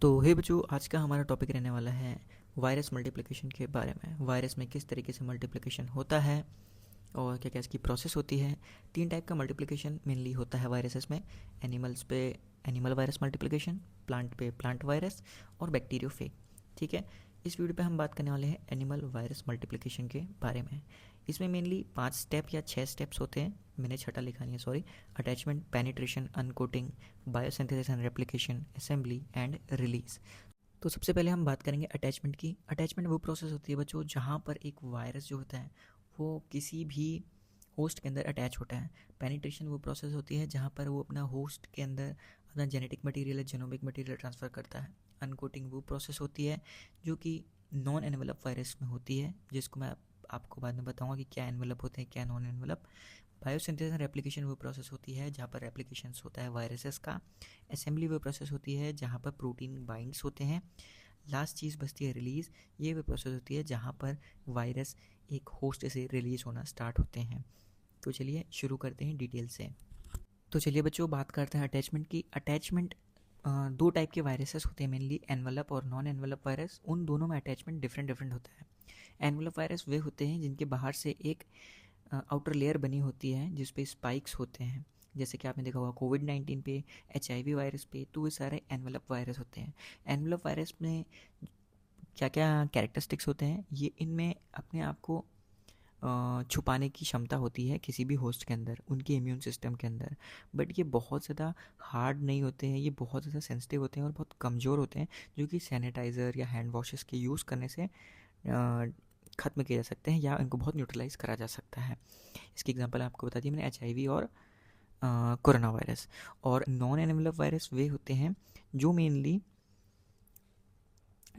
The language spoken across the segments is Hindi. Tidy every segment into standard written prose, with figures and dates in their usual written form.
तो हे बच्चों, आज का हमारा टॉपिक रहने वाला है वायरस मल्टीप्लिकेशन के बारे में। वायरस में किस तरीके से मल्टीप्लिकेशन होता है और क्या क्या इसकी प्रोसेस होती है। तीन टाइप का मल्टीप्लिकेशन मेनली होता है वायरसेस में। एनिमल्स पे एनिमल वायरस मल्टीप्लिकेशन, प्लांट पे प्लांट वायरस और बैक्टीरियोफेज। ठीक है, इस वीडियो पे हम बात करने वाले हैं एनिमल वायरस मल्टीप्लिकेशन के बारे में। इसमें मेनली 5 स्टेप या 6 स्टेप्स होते हैं, मैंने छठा लिखा नहीं है, sorry. Attachment, penetration, uncoating, biosynthesis and replication, assembly and release. तो सबसे पहले हम बात करेंगे अटैचमेंट की। अटैचमेंट वो प्रोसेस होती है बच्चों जहाँ पर एक वायरस जो होता है वो किसी भी होस्ट के अंदर अटैच होता है। पेनिट्रेशन वो प्रोसेस होती है जहाँ पर वो अपना होस्ट के अंदर अपना जेनेटिक मटेरियल या जेनोमिक मटेरियल ट्रांसफ़र करता है। अनकोटिंग वो प्रोसेस होती है जो कि नॉन एनवेलप वायरस में होती है, जिसको मैं आपको बाद में बताऊंगा कि क्या एनवेलप होते हैं क्या non envelope. Biosynthesis and replication वो प्रोसेस होती है जहाँ पर रेप्लिकेशन होता है वायरसेस का। असेंबली वो प्रोसेस होती है जहाँ पर प्रोटीन बाइंड्स होते हैं। लास्ट चीज़ बचती है रिलीज़। ये वो प्रोसेस होती है जहाँ पर वायरस एक होस्ट से रिलीज़ होना स्टार्ट होते हैं। तो चलिए शुरू करते हैं डिटेल से। तो चलिए बच्चों, बात करते हैं अटैचमेंट की। अटैचमेंट दो टाइप के वायरसेस होते हैं मेनली, एनवेलप और नॉन एनवेलप वायरस। उन दोनों में अटैचमेंट डिफरेंट डिफरेंट होता है। एनवेलप वायरस वे होते हैं जिनके बाहर से एक आउटर लेयर बनी होती है जिस पे स्पाइक्स होते हैं, जैसे कि आपने देखा होगा कोविड-19 पे, HIV वायरस पे। तो ये सारे एनवेलप वायरस होते हैं। एनवेलप वायरस में क्या क्या कैरेक्टरिस्टिक्स होते हैं, ये इनमें अपने आप को छुपाने की क्षमता होती है किसी भी होस्ट के अंदर, उनके इम्यून सिस्टम के अंदर। बट ये बहुत ज़्यादा हार्ड नहीं होते हैं, ये बहुत ज़्यादा सेंसिटिव होते हैं और बहुत कमज़ोर होते हैं, जो कि सैनिटाइज़र या हैंड वॉशेस के यूज़ करने से ख़त्म किए जा सकते हैं या इनको बहुत न्यूट्रलाइज करा जा सकता है। इसकी एग्जांपल आपको बता दी मैंने, HIV और कोरोना वायरस। और नॉन एनवेलप वायरस वे होते हैं जो मेनली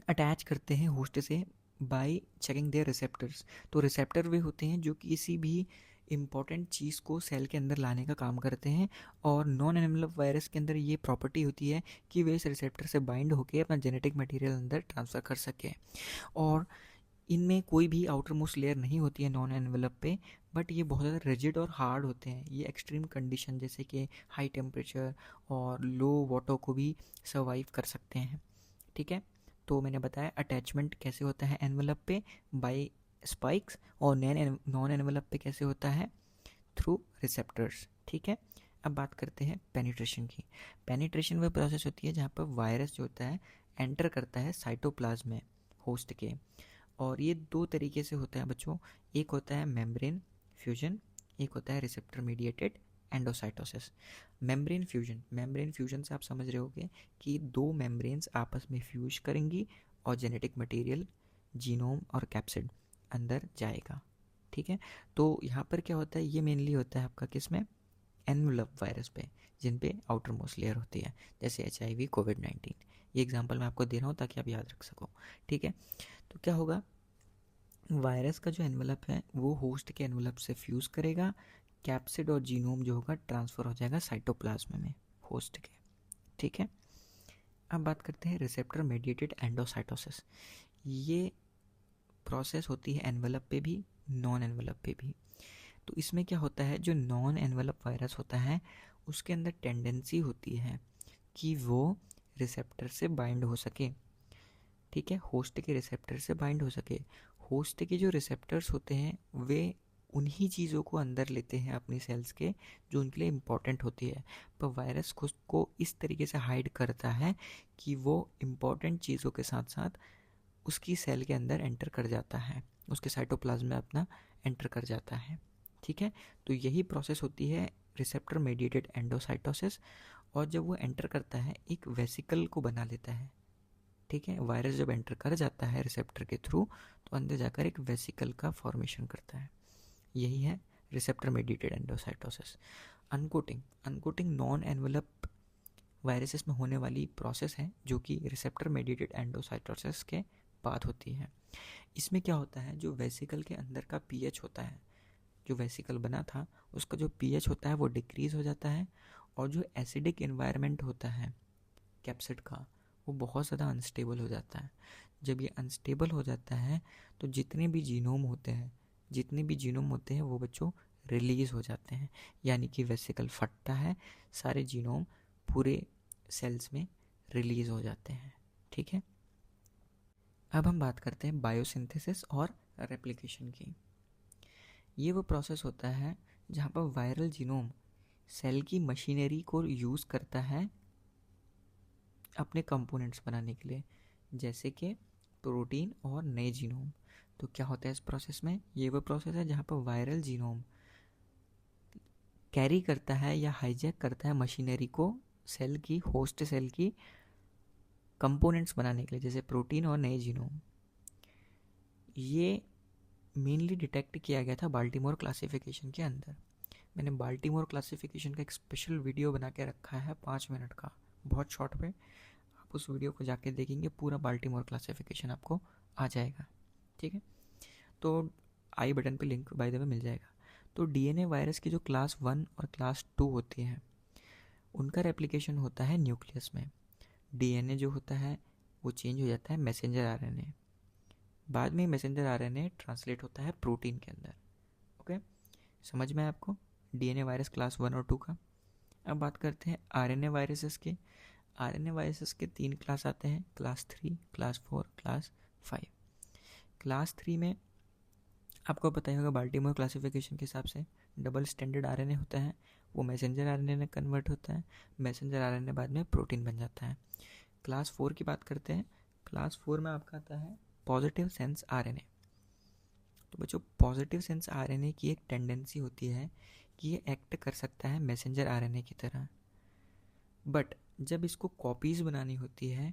अटैच करते हैं होस्ट से बाय चेकिंग देयर रिसेप्टर्स। तो रिसेप्टर वे होते हैं जो किसी भी इम्पॉर्टेंट चीज़ को सेल के अंदर लाने का काम करते हैं। और नॉन एनवेलप वायरस के अंदर ये प्रॉपर्टी होती है कि वे इस रिसेप्टर से बाइंड होकर अपना जेनेटिक मटेरियल अंदर ट्रांसफ़र कर सकें। और इनमें कोई भी आउटर मोस्ट लेयर नहीं होती है नॉन एनवेलप पे, बट ये बहुत ज़्यादा रिजिड और हार्ड होते हैं। ये एक्सट्रीम कंडीशन जैसे कि हाई टेम्परेचर और लो वाटर को भी सर्वाइव कर सकते हैं। ठीक है, तो मैंने बताया अटैचमेंट कैसे होता है एनवेलप पे, बाय स्पाइक्स। और नॉन एनवेलप पे कैसे होता है, थ्रू रिसेप्टर्स। ठीक है, अब बात करते हैं पेनिट्रेशन की। पेनिट्रेशन वह प्रोसेस होती है जहाँ पर वायरस जो होता है एंटर करता है साइटोप्लाज्म में होस्ट के। और ये दो तरीके से होता है बच्चों, एक होता है मेम्ब्रेन फ्यूजन, एक होता है receptor mediated endocytosis. Membrane fusion से आप समझ रहे होगे कि दो मेम्ब्रेन्स आपस में फ्यूज करेंगी और जेनेटिक मटेरियल, जीनोम और कैप्सिड अंदर जाएगा। ठीक है, तो यहाँ पर क्या होता है, ये मेनली होता है आपका किस में, एनवेलप वायरस पे, जिन पे आउटर मोस्ट लेयर होती है, जैसे HIV, कोविड-19। ये एग्जांपल मैं आपको दे रहा हूँ ताकि आप याद रख सको। ठीक है, तो क्या होगा, वायरस का जो एनवेलप है वो होस्ट के एनवेलप से फ्यूज़ करेगा, कैप्सिड और जीनोम जो होगा ट्रांसफ़र हो जाएगा साइटोप्लाज्म में होस्ट के। ठीक है, अब बात करते हैं रिसेप्टर मेडिएटेड एंडोसाइटोसिस। ये प्रोसेस होती है एनवेलप पे भी, नॉन एनवेलप पे भी। तो इसमें क्या होता है, जो नॉन एनवेलप वायरस होता है उसके अंदर टेंडेंसी होती है कि वो रिसेप्टर से बाइंड हो सके। ठीक है, होस्ट के रिसेप्टर से बाइंड हो सके। होस्ट के जो रिसेप्टर्स होते हैं वे उन्हीं चीज़ों को अंदर लेते हैं अपनी सेल्स के जो उनके लिए इम्पॉर्टेंट होती है। पर वायरस खुद को इस तरीके से हाइड करता है कि वो इम्पॉर्टेंट चीज़ों के साथ साथ उसकी सेल के अंदर एंटर कर जाता है, उसके साइटोप्लाज्म में अपना एंटर कर जाता है। ठीक है, तो यही प्रोसेस होती है रिसेप्टर मेडिएटेड एंडोसाइटोसिस। और जब वो एंटर करता है एक वेसिकल को बना लेता है। ठीक है, वायरस जब एंटर कर जाता है रिसेप्टर के थ्रू तो अंदर जाकर एक वेसिकल का फॉर्मेशन करता है। यही है receptor mediated endocytosis. Uncoating non envelope viruses में होने वाली प्रोसेस है जो कि रिसेप्टर मेडिएटेड एंडोसाइटोसिस के बाद होती है। इसमें क्या होता है, जो वेसिकल के अंदर का pH होता है, जो वेसिकल बना था उसका जो pH होता है वो डिक्रीज़ हो जाता है। और जो एसिडिक इन्वायरमेंट होता है कैप्सिड का वो बहुत ज़्यादा अनस्टेबल हो जाता है। जब ये अनस्टेबल हो जाता है तो जितने भी जीनोम होते हैं वो बच्चों रिलीज़ हो जाते हैं, यानी कि वेसिकल फटता है, सारे जीनोम पूरे सेल्स में रिलीज़ हो जाते हैं। ठीक है। अब हम बात करते हैं बायोसिंथेसिस और रेप्लिकेशन की। ये वो प्रोसेस होता है जहाँ पर वायरल जीनोम सेल की मशीनरी को यूज़ करता है अपने कंपोनेंट्स बनाने के लिए, जैसे कि प्रोटीन और नए जीनोम। तो क्या होता है इस प्रोसेस में? ये वो प्रोसेस है जहाँ पर वायरल जीनोम कैरी करता है या हाईजैक करता है मशीनरी को सेल की, होस्ट सेल की कंपोनेंट्स बनाने के लिए, जैसे प्रोटीन और नए जीनोम। ये मेनली डिटेक्ट किया गया था बाल्टीमोर क्लासिफिकेशन के अंदर। मैंने बाल्टीमोर क्लासिफिकेशन का एक स्पेशल वीडियो बना के रखा है 5 मिनट का, बहुत शॉर्ट पे। आप उस वीडियो को जाके देखेंगे, पूरा बाल्टीमोर क्लासिफिकेशन आपको आ जाएगा, ठीक है। तो आई बटन पे लिंक बाय द वे मिल जाएगा। तो डीएनए वायरस की जो क्लास 1 और क्लास 2 होती हैं, उनका रेप्लिकेशन होता है न्यूक्लियस में। डीएनए जो होता है वो चेंज हो जाता है मैसेंजर आरएनए, बाद में मैसेंजर आरएनए ट्रांसलेट होता है प्रोटीन के अंदर। ओके, समझ में आपको डीएनए वायरस क्लास 1 और 2 का। अब बात करते हैं आरएनए वायरसेस के। आरएनए वायरसेस के 3 क्लास आते हैं, क्लास 3, क्लास 4, क्लास 5। क्लास 3 में आपको पता ही होगा बाल्टीमोर क्लासिफिकेशन के हिसाब से डबल स्टैंडर्ड आरएनए होता है, वो मैसेंजर आरएनए में कन्वर्ट होता है। मैसेंजर आरएनए बाद में प्रोटीन बन जाता है। क्लास 4 की बात करते हैं। क्लास 4 में आपका आता है पॉजिटिव सेंस आरएनए। तो बच्चों, पॉजिटिव सेंस आरएनए की एक टेंडेंसी होती है कि ये एक्ट कर सकता है मैसेंजर आरएनए की तरह, बट जब इसको कॉपीज़ बनानी होती है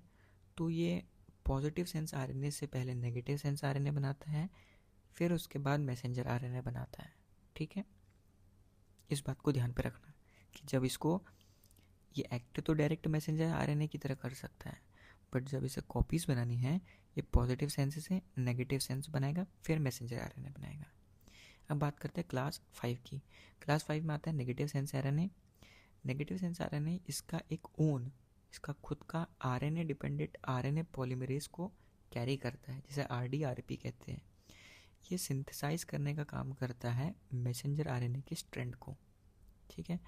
तो ये पॉजिटिव सेंस आरएनए से पहले नेगेटिव सेंस आरएनए बनाता है, फिर उसके बाद मैसेंजर आरएनए बनाता है, ठीक है। इस बात को ध्यान पे रखना कि जब इसको, ये एक्ट तो डायरेक्ट मैसेंजर आरएनए की तरह कर सकता है, बट जब इसे कॉपीज़ बनानी है, ये पॉजिटिव सेंस से नेगेटिव सेंस बनाएगा, फिर मैसेंजर आरएनए बनाएगा। अब बात करते हैं क्लास 5 की। क्लास 5 में आता है negative sense RNA. Negative sense RNA इसका एक ओन, इसका खुद का आरएनए डिपेंडेंट आरएनए पॉलीमरेज को कैरी करता है, जिसे आरडीआरपी कहते हैं। ये सिंथेसाइज करने का काम करता है मैसेंजर आरएनए के स्ट्रैंड को, ठीक है।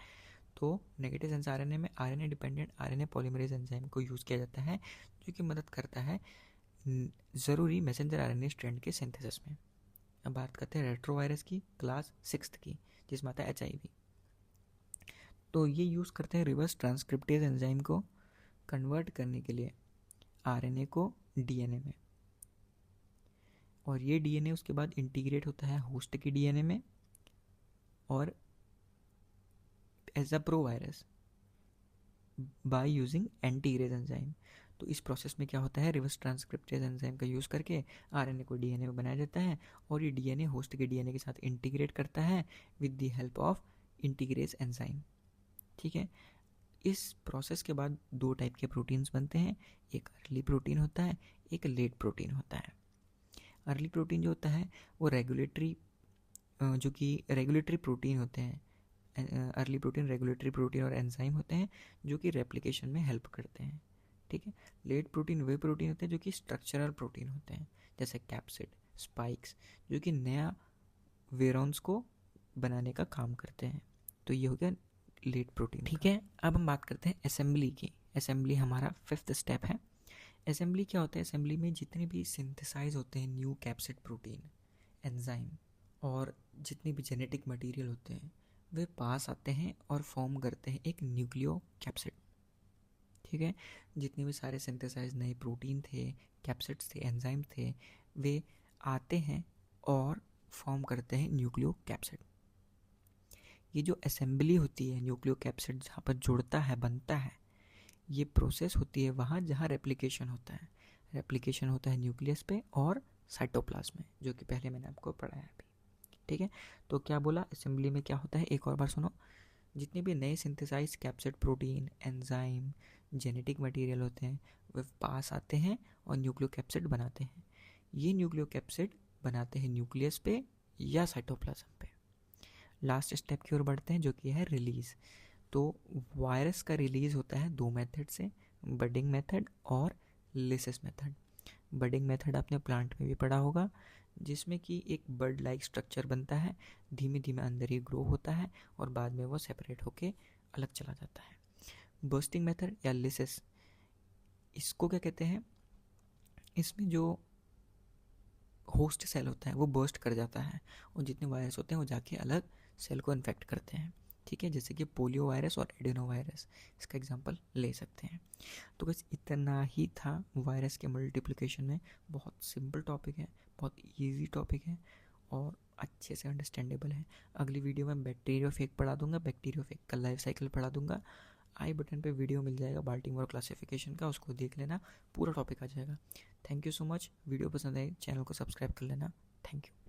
तो नेगेटिव सेंस आरएनए में RNA dependent RNA polymerase enzyme को यूज़ किया जाता है, जो कि मदद करता है ज़रूरी मैसेंजर आरएनए स्ट्रैंड के सिंथेसिस में। अब बात करते हैं रेट्रोवायरस की, क्लास 6 की, जिसमें आता है एचआईवी। तो ये यूज़ करते हैं रिवर्स ट्रांसक्रिप्टेज एंजाइम को कन्वर्ट करने के लिए आरएनए को डीएनए में, और ये डीएनए उसके बाद इंटीग्रेट होता है होस्ट के डीएनए में और as a provirus by using integrase enzyme. तो इस प्रोसेस में क्या होता है, रिवर्स ट्रांसक्रिप्टेज एंजाइम का यूज़ करके आरएनए को डीएनए में बनाया जाता है, और ये डीएनए होस्ट के डीएनए के साथ इंटीग्रेट करता है with the help of integrase enzyme, ठीक है। इस प्रोसेस के बाद 2 टाइप के प्रोटीन्स बनते हैं, एक अर्ली प्रोटीन होता है, एक लेट प्रोटीन होता है। अर्ली प्रोटीन जो होता है वो रेगुलेटरी, जो कि रेगुलेटरी प्रोटीन होते हैं। अर्ली प्रोटीन रेगुलेटरी प्रोटीन और एंजाइम होते हैं जो कि रेप्लिकेशन में हेल्प करते हैं, ठीक है। लेट प्रोटीन वे प्रोटीन होते हैं जो कि स्ट्रक्चरल प्रोटीन होते हैं, जैसे कैप्सिड, स्पाइक्स, जो कि नया वेरॉन्स को बनाने का काम करते हैं। तो ये हो गया लेट प्रोटीन, ठीक है। अब हम बात करते हैं असेंबली की। असेंबली हमारा 5th स्टेप है। असेंबली क्या होता है? असेंबली में जितने भी सिंथेसाइज होते हैं न्यू कैप्सिड प्रोटीन, एंजाइम और जितने भी जेनेटिक मटेरियल होते हैं, वे पास आते हैं और फॉर्म करते हैं एक न्यूक्लियो कैप्सिड, ठीक है। जितने भी सारे सिंथेसाइज नए प्रोटीन थे, कैप्सिड्स थे, एंजाइम थे, वे आते हैं और फॉर्म करते हैं न्यूक्लियो कैप्सिड। ये जो असेंबली होती है न्यूक्लियो कैप्सिड जहाँ पर जुड़ता है, बनता है, ये प्रोसेस होती है वहाँ जहाँ रेप्लिकेशन होता है। रेप्लिकेशन होता है न्यूक्लियस पे और साइटोप्लाज्म में, जो कि पहले मैंने आपको पढ़ाया अभी, ठीक है। तो क्या बोला, असेंबली में क्या होता है, एक और बार सुनो। जितने भी नए synthesize capsid protein, enzyme, genetic material होते हैं, वे पास आते हैं और न्यूक्लियो कैप्सिड बनाते हैं। ये न्यूक्लियो कैप्सिड बनाते हैं न्यूक्लियस पे या साइटोप्लाज्म पे। लास्ट स्टेप की ओर बढ़ते हैं, जो कि है रिलीज़। तो वायरस का रिलीज़ होता है 2 मेथड से, बडिंग मेथड और लिसिस मेथड। बडिंग मेथड आपने प्लांट में भी पढ़ा होगा, जिसमें कि एक बर्ड लाइक स्ट्रक्चर बनता है, धीमे धीमे अंदर ही ग्रो होता है और बाद में वो सेपरेट होके अलग चला जाता है। बर्स्टिंग मेथड या लिसिस, इसको क्या कहते हैं, इसमें जो होस्ट सेल होता है वो बर्स्ट कर जाता है और जितने वायरस होते हैं वो जाके अलग सेल को इन्फेक्ट करते हैं, ठीक है, जैसे कि पोलियो वायरस और एडेनो वायरस, इसका एग्जांपल ले सकते हैं। तो बस इतना ही था वायरस के मल्टीप्लिकेशन में। बहुत सिंपल टॉपिक है, बहुत इजी टॉपिक है और अच्छे से अंडरस्टैंडेबल है। अगली वीडियो में बैक्टीरियोफेज पढ़ा दूंगा, बैक्टीरियोफेज का लाइफ साइकिल पढ़ा दूंगा। आई बटन पे वीडियो मिल जाएगा बाल्टीमोर क्लासिफिकेशन का, उसको देख लेना, पूरा टॉपिक आ जाएगा। Thank you so much. Video पसंद आए चैनल को सब्सक्राइब कर लेना। Thank you.